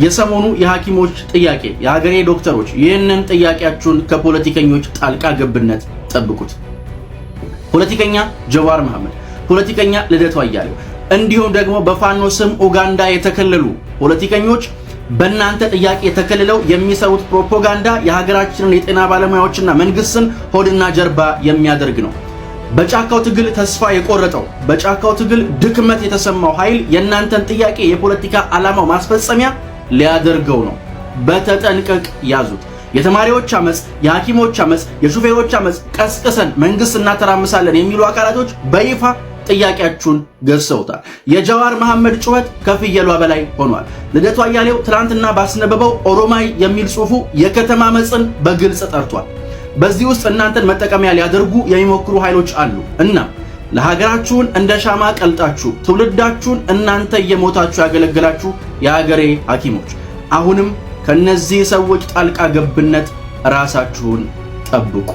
የሰሞኑ የሐኪሞች ጥያቄ የሀገሬ ዶክተሮች ይህንን ጥያቄያችሁን ከፖለቲከኞች ጣልቃ ገብነት ጠብቁት። ፖለቲከኛ ጀዋር መሐመድ፣ ፖለቲከኛ ልደቱ አያሌው እንዲሁም ደግሞ በፋኖ ስም ኡጋንዳ የተከለሉ ፖለቲከኞች በእናንተ ጥያቄ የተከለለው የሚሰሩት ፕሮፓጋንዳ የሀገራችንን የጤና ባለሙያዎችና መንግስትን ሆድና ጀርባ የሚያደርግ ነው። በጫካው ትግል ተስፋ የቆረጠው በጫካው ትግል ድክመት የተሰማው ኃይል የእናንተን ጥያቄ የፖለቲካ ዓላማው ማስፈጸሚያ ሊያደርገው ነው። በተጠንቀቅ ያዙት። የተማሪዎች አመጽ፣ የሐኪሞች አመጽ፣ የሹፌሮች አመጽ ቀስቅሰን መንግስት እናተራምሳለን የሚሉ አካላቶች በይፋ ጥያቄያችሁን ገዝተውታል። የጀዋር መሐመድ ጩኸት ከፍየሏ በላይ ሆኗል። ልደቱ አያሌው ትናንትና ባስነበበው ኦሮማይ የሚል ጽሑፉ የከተማ አመጽን በግልጽ ጠርቷል። በዚህ ውስጥ እናንተን መጠቀሚያ ሊያደርጉ የሚሞክሩ ኃይሎች አሉ እና ለሀገራችሁን እንደ ሻማ ቀልጣችሁ ትውልዳችሁን እናንተ እየሞታችሁ ያገለገላችሁ የሀገሬ ሐኪሞች አሁንም ከነዚህ ሰዎች ጣልቃ ገብነት ራሳችሁን ጠብቁ።